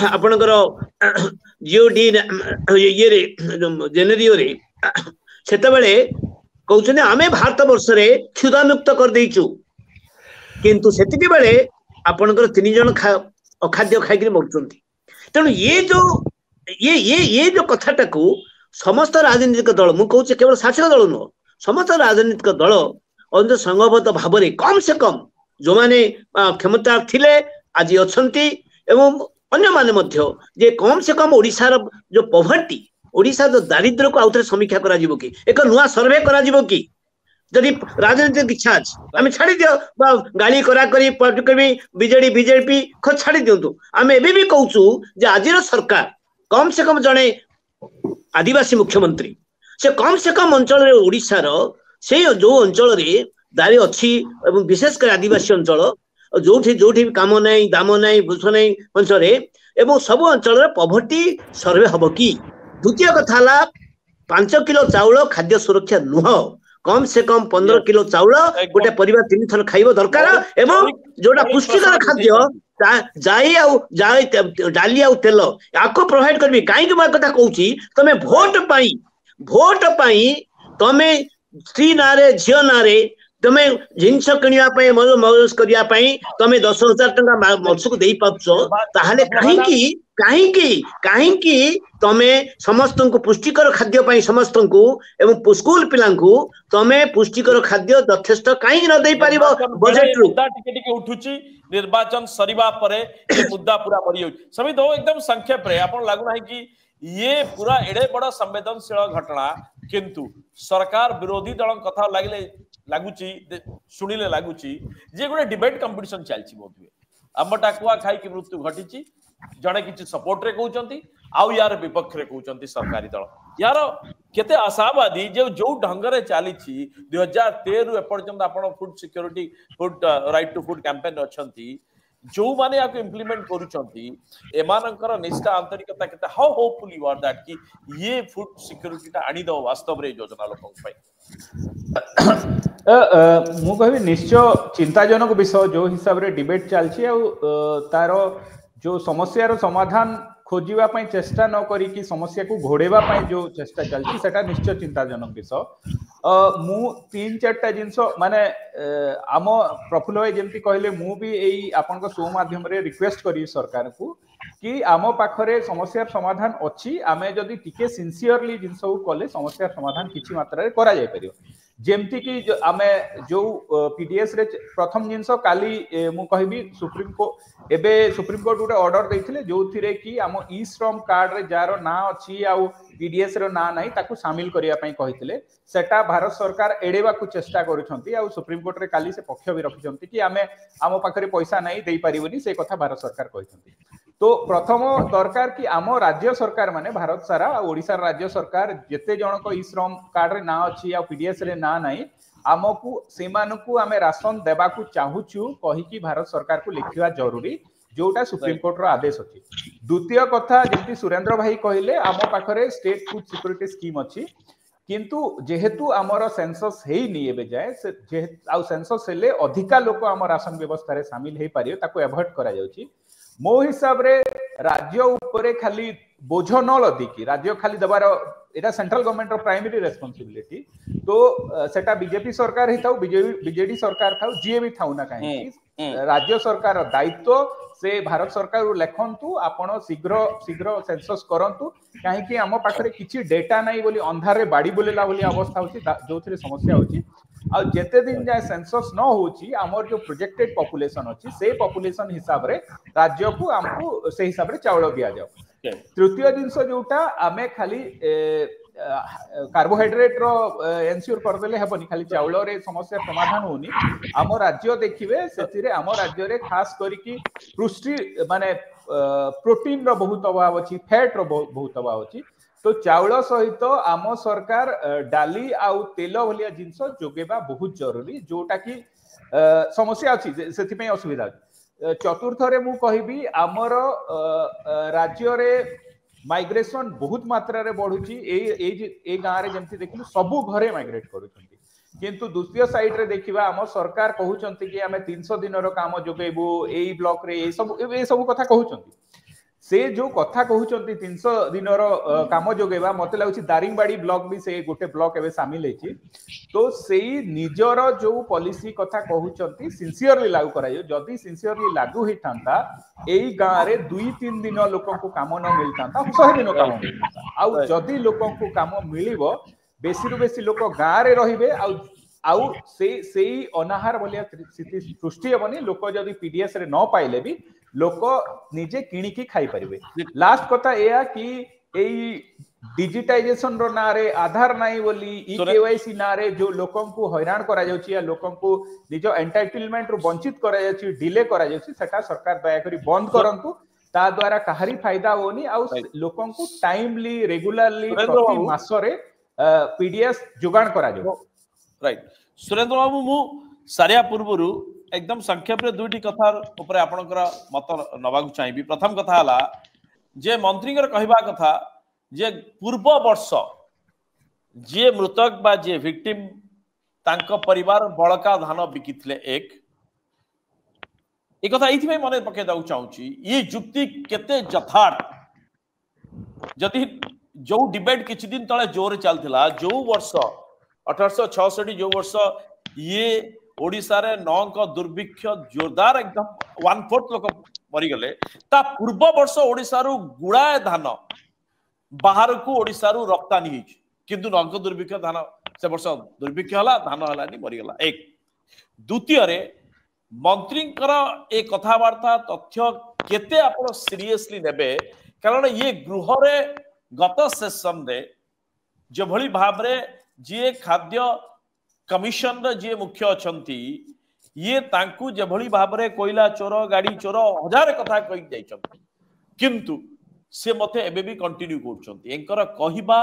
आपणकर जिओडी ये जनवरी रे सेते बेले कहते आमे भारत वर्ष रे क्षुधा मुक्त कर देइचु किंतु सेतिके बेले आपणकर 3 जन अखाद्य खाइकरी मरुचंती तेणु ये जो कथाटा को समस्त राजनीतिक दल मु कहूँ केवल शासक दल नुह समस्त राजनीतिक दल और संघबद्ध भाव में कम से कम जो माने क्षमता थिले आज अछंती एवं अन्य माने मध्य जे कम से कम ओडिसा रो जो पॉवर्टी ओडिसा जो दारिद्र्य को आउथरे समीक्षा करा जिवो कि एक नुआ सर्वे करा जिवो कि जदि राजनीतिक इच्छा अछि आमे छाड़ी दियो गाली करा करी पटकबी बीजेपी खो छाड़ी दियंतु आमे एबे भी कहउछु जे आजिर सरकार कम से कम जणे आदिवासी मुख्यमंत्री से कम से कम अंचल रे ओडिसा रो से जो अंचल रे दारी अछि एवं विशेष कर आदिवासी अंचल जोठी जोठी काम नै दाम नै भूष नै अंचल एवं सब अंचल रे पॉवर्टी सर्वे हबो कि द्वितीय कथा 5 किलो चाउल खाद्य सुरक्षा नुह कम से कम 15 किलो चाउल गोटे परिवार 3 थर खाइबो दरकार एवं जोटा पुष्टिकर खाद्य जाई डाली आ तेल याको प्रोवाइड करबी काई के बात कथा कहूची तमे भोट पाई तमे स्त्री नारे झियो नारे तमे जिनस किनिया पई मौज करिया पई तमे 10,000 टका वर्षको देई पाछो ताहाले काहींकी तमे समस्त को पुष्टिकर खाद्य पई समस्त को एवं स्कूल पिलां को तमे पुष्टिकर खाद्य यथेष्ट काहे न देई परिबो बजेट रु मुद्दा टिके उठुची निर्वाचन सरीबा परे ये मुद्दा पूरा मरि होई समित हो एकदम संक्षेप रे आपण लागु नाही कि ये पूरा एडे बड़ा संवेदनशील घटना किंतु सरकार विरोधी दल कथा लागुची शुणिले लागुची जे गोटे डिबेट कंपटीशन चलछि बोधुए आम टाकुआ खाई कि मृत्यु घटिची जड़े किसी सपोर्ट रे कहउचंती आउ यार विपक्ष रे कहउचंती सरकारी दल यार केते आशावादी जो ढंग रे चलीछि 2013 रु एपर्यंत आपण food security food right to food campaign अछंती जो माने याको इंप्लीमेंट करूचंती एमानकर निष्ठा आंतरिकता केते how hopeful you are that कि ये फूड सिक्योरिटी ता आनी दो वास्तव रे योजना लोक पई मु कहबी निश्चय चिंताजनक विषय जो हिसाब रे डिबेट चलछि आ तारो जो समस्या समाधान खोजिबा पई चेष्टा न करी कि समस्या को घोड़ेबा पई जो चेष्टा चलछि सेटा निश्चय चिंताजनक विषय मु 3-4टा जिंस माने आम प्रफुल्ल भाई जेमती कहले मु भी एई आपन को शो माध्यम रे रिक्वेस्ट करी सरकार को कि आम पाखरे समस्या समाधान अछि आमे जदी टिके सिंसियरली जिंस को कले समस्या समाधान किछि मात्रा रे करा जाय परियो जेमती कि आमे जो पीडीएस रे प्रथम जिंस काली मु कहबी सुप्रीम कोर्ट गोटे ऑर्डर देथिले जो थिरे कि आम ई श्रम कार्ड रे जार ना अछि आ पीडीएस रो ना नाही ताकू शामिल करिया पई कहिथिले सेटा भारत सरकार एडेबा को चेष्टा करूछंती आ सुप्रीम कोर्ट रे काली से पक्ष भी रखिछंती कि आमे आम पाखरे पैसा नाही देई परिबनी से कथा भारत सरकार कहिछंती तो प्रथम दरकार कि आम राज्य सरकार माने भारत सारा ओडिसा राज्य सरकार जेते जनक ई श्रम कार्ड रे ना अछि आ पीडीएस रे ना नाही आमकू सेमानकू आमे राशन देबा को चाहूछु कहि कि भारत सरकार को लिखिवा जरूरी जोटा सुप्रीम कोर्ट रो आदेश अछि द्वितीय कथा जेंति सुरेंद्र भाई कहिले आम पाखरे स्टेट फूड सिक्योरिटी स्कीम अछि किंतु जेहेतु आमर सेंसस हेइनी एबे जाय से आ सेंसस हेले अधिका लोक आम राशन व्यवस्था रे शामिल हे पारियो ताको अवॉइड करा जाउछि मो हिसाब रे राज्य ऊपर खाली बोझ न लदिकी राज्य खाली दबार एटा सेंट्रल गवर्नमेंट रो प्राइमरी रेस्पोंसिबिलिटी तो सेटा बीजेपी सरकार हिताउ बीजेडी सरकार थाउ जीए भी थाउ ना काहे राज्य सरकार दायित्व से भारत सरकार लेखंतु आपण शीघ्र सेंसस करंतु काहे कि हम पाखरे किछि डेटा नाही बोली अंधार रे बाडी बोलेला बोली अवस्था होची जोथरे समस्या होची आ जेते दिन जाय सेंसस न होची हमर जो प्रोजेक्टेड पॉपुलेशन अछि से पॉपुलेशन हिसाब रे राज्य को हमको से हिसाब रे चावल दिया जाओ तृतीय जिंस जोटा आमे खाली कार्बोहाइड्रेट रो एन्श्योर कर देले हेबनी खाली चावल रे समस्या समाधान होनी हम राज्य देखिबे सेतिरे हम राज्य रे खास करी कि पुष्टि माने प्रोटीन रो बहुत अभाव अछि फैट रो बहुत अभाव अछि तो चावल सहित आम सरकार डाली आउ तेल भलिया जिंस जोगेबा बहुत जरूरी जोटा कि समस्या अछि सेति पय असुविधा चतुर्थ रे मु कहिबी आमर राज्य रे माइग्रेशन बहुत मात्रा रे बढ़ुची ए गां रे जेमति देखिलु सबु घरे माइग्रेट करूछंती किंतु द्वितीय साइड रे देखिबा हम सरकार कहउछंती कि हमें 300 दिन रो काम जोगेबो एई ब्लॉक रे ए सब कथा कहउछंती से जो कथा कहउछंती 300 दिन रो काम जोगेबा मते लागुची दारिंगबाड़ी ब्लॉक भी से गोटे ब्लॉक एबे शामिल हेची तो सेई निजर जो पॉलिसी कथा कहउछंती सिंसियरली लागू करायो जदी सिंसियरली लागू हिथांता एई गां रे 2-3 दिन लोकन को काम न मिलतांता 100 दिन काम मिलतांता आउ जदी लोकन को काम मिलिबो बेसी रु बेसी लोक गां रे रहिबे आउ सेई अनाहार बलिया स्थिति सृष्टि हेबनी लोक जदी पीडीएस रे न पाइले भी लोक निजे किणिकी खाई परिबे। लास्ट कथा एया कि एई डिजिटाइजेशन रो नारे आधार नाही बोली ई केवाईसी नारे जो लोकन को हैरान करा जाउची या लोकन को निजो एंटाइटलमेंट रो वंचित करा जाउची डिले करा जाउची सेटा सरकार दया करी बंद करंतु ता द्वारा कहारी फायदा होनी आ लोकन को टाइमली रेगुलरली प्रति मासरे पीडीएस जुगाड़ करा जाउ। राइट सुरेंद्र बाबू मु सारिया पूर्वरु एकदम संक्षेप रे दुईटी कथा ऊपर आपनकर मत नबाकु चाहिबी। प्रथम कथा हला जे मंत्रीकर कहबा कथा जे पूर्व वर्ष जे मृतक बा जे विक्टिम तांको परिवार बड़का धान बिकिथिले एक कथा एथि मन पके दाउ चाहूची ये जुक्ति केते यथार्थ जदि जो डिबेट किछि दिन तळे जोर चलथिला जो वर्ष 1866 जो वर्ष ये ओडिसा रे नौक दुर्भिक्ष जोरदार एकदम 1/4 लोक मरी गले ता पूर्व वर्ष ओडिसा रु गुड़ाए धान बाहर को ओडिसा रु रप्तानी हिच किंतु नौक दुर्भिक्ष धान से वर्ष दुर्भिक्ष हला धान हलानी मरी गला। एक द्वितीय रे मंत्री ए कथावार्ता तथ्य केते आपण सीरियसली नेबे कारण ये गृह रे गत सेशन रे जो भली भाव रे जे खाद्य कमिशन रे जे मुख्य अछंती ये तांकु जे भली भाव रे कोयला चोर गाड़ी चोर हजार कथा कहि जाय छथि किंतु से मते एबे भी कंटिन्यू करछंती एंकर कहिबा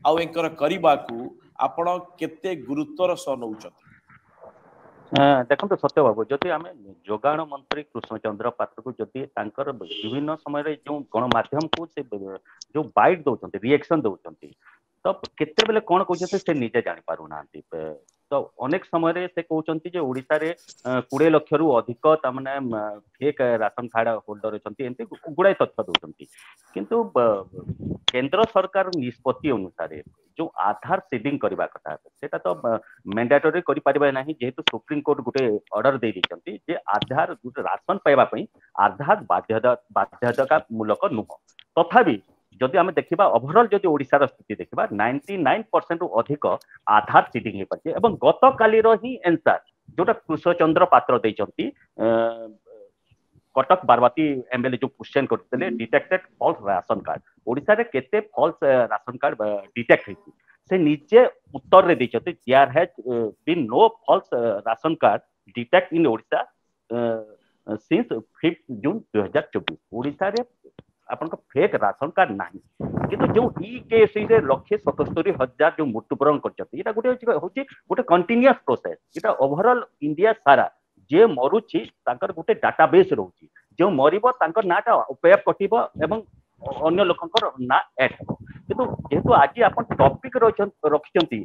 आ एंकर करिबा को आपण केते गुरुत्वर सह नउछथि। देखो सत्य बाबू जदि आम जोगाण मंत्री कृष्णचंद्र पात्र को जदि तांकर विभिन्न समय जो गणमाध्यम को से जो बाइट दौरान रिएक्शन दौरान तो केते बेले कौन कहते से निजे जानी पारु ना तो अनेक समय से कहते ओडिशा रे 20 लाख रु अधिक तामने फेक राशन कार्ड होल्डर अछंती एंते गुड़ाई तथ्य दौरान किंतु केंद्र सरकार निष्पत्ति अनुसार जो आधार सीडिंग करबा कथा सेटा तो मैंडेटरी करि परिबा नाही जेहेतु सुप्रीम कोर्ट गुटे ऑर्डर दे दिचंती जे आधार गुटे राशन पाइबा पई आधार बाध्यता मूलक नुह तथापि जदि आम देखा ओभरऑल जदि ओडिशा रो स्थिति देखा 99% रु अधिक आधार सीडिंग हे पाचे एवं गत कालीर ही आंसर जोटा कृष्णचंद्र पात्र देचंती कटक बारवाती एमएलए जो क्वेश्चन करते detected false ration card Odisha रे केते फॉल्स राशन कार्ड डिटेक्ट हेछि से निजे उत्तर रे देचते there has been no false ration card detect in Odisha since 5 June 2024 Odisha रे आपन को फेक राशन कार्ड नाही किंतु जो ई केसी रे 177,000 जो मृत्युवरण करछथि एटा गोटे कंटीन्यूअस प्रोसेस एटा ओवरऑल इंडिया सारा जे मरुची तांकर गोटे डाटाबेस रहउची जो मरिबो तांकर नाटा उपयोग कटिबो एवं अन्य लोकंकर ना ऐड हो किंतु जेहेतु आज आपण टॉपिक रखिचंती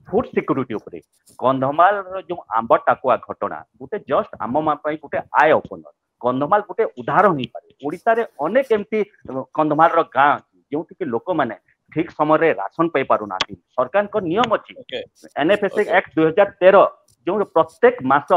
फूड सिक्योरिटी उपरे कंधमाल जो आंब टाकुआ घटना गोटे जस्ट आम मा पई गोटे आय ओपनर कंधमाल गोटे उदाहरण नहीं पारे ओडिशा रे अनेक एमती कंधमाल रो गां जोंति के लोक माने ठीक समय रे राशन पाई पारु नाथि सरकार को नियम अछि एनएफएसए एक्ट 2013 जो प्रत्येक मास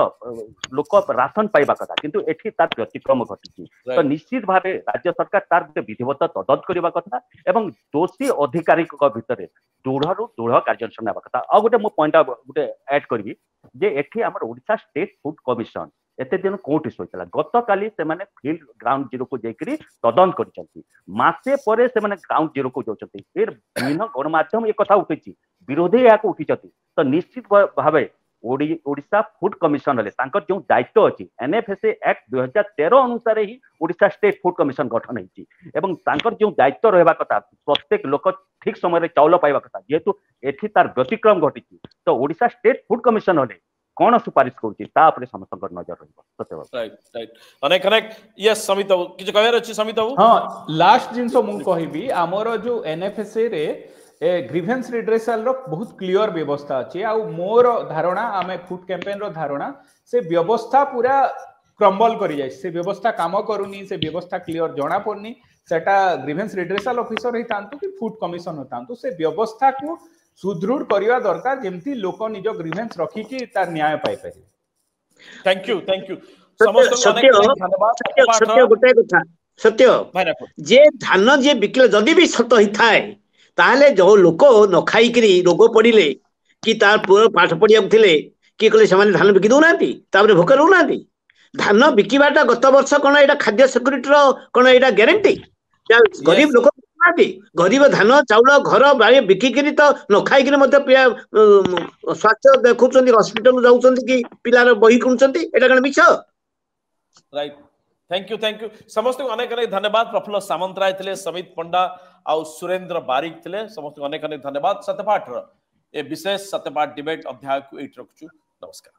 लोक राशन पाइबा कथा किंतु एठी तार व्यतिक्रम घटिछि तो निश्चित भावे राज्य सरकार तार गोटे विधिवत तदत करबा कथा एवं दोषी अधिकारी को भितरे दृढ़ कार्यानुष्ठान नेबा कथा आ गोटे मो पॉइंट गोटे ऐड करबी जे एठी हमर ओडिशा स्टेट फूड कमिशन एते दिन कोर्ट इशू होइतला गत काली से माने फील्ड ग्राउंड जीरो को जेकरी तदन करिसंती मासे परे से माने ग्राउंड जीरो को जोचंती फिर विभिन्न गणमाध्यम ये कथा उठिछि विरोधी या को उठिचंती तो निश्चित भावे ओडिशा फूड कमिशन रे तांकर जो दायित्व अछि एनएफएसए एक्ट 2013 अनुसार ही ओडिशा स्टेट फूड कमिशन गठन होइछि एवं तांकर जो दायित्व रहबा कथा प्रत्येक लोक ठीक समय रे चाउल पाइबा कथा जेहेतु एठी तार व्यतिक्रम घटिछि तो ओडिशा स्टेट फूड कमिशन रे कोन सुपारिश करछि ता उपरे समस्तकर नजर रहबो सत्यवा राइट अनेक अनेक यस समित किछ कहर अछि समित हां लास्ट जिंसो मु कहिबी हमर जो एनएफएसए रे ग्रीवेंस रिड्रेसल रो बहुत क्लियर व्यवस्था अछि आ मोर धारणा आमे फूड कैंपेन रो धारणा से व्यवस्था पूरा क्रम्बल करि जाय से व्यवस्था काम करूनी से व्यवस्था क्लियर जणा पड़नी सेटा ग्रीवेंस रिड्रेसल ऑफिसर ही तांतु कि फूड कमिशन होतांतु से व्यवस्था को सुदृढ़ करिवा दरकार जेमती लोक निजो ग्रीवेंस रखी कि तार न्याय पाइ पारि। थैंक यू सत्य गोटे कथा सत्य जे धान जे बिकले जदी भी सत ही थाए ताहले जो लोक न खाई करी रोग पड़िले कि तार पुरो पाठ पढ़िया थिले कि कहले से धान बिकी दउनांती तापर भोक रहउनांती धान बिकिबाटा गत वर्ष कौन एटा खाद्य सिक्युरिटी कौन एटा ग्यारंटी गरीब लोक गरीब धान चाउल घर बाड़ी बिकिकी तो न खाई स्वास्थ्य देखुं हॉस्पिटल जाऊँ कि पिलार बही किणुंट एटा कौन मिछ राइट थैंक यू समस्त अनेक अनेक धन्यवाद प्रफुल्ल सामंतराय थे समित पंडा आउ सुरेंद्र बारिक थे समस्त अनेक अनेक धन्यवाद सत्यपाठ ए विशेष सत्यपाठ डिबेट अध्याय को एट रखुछु नमस्कार।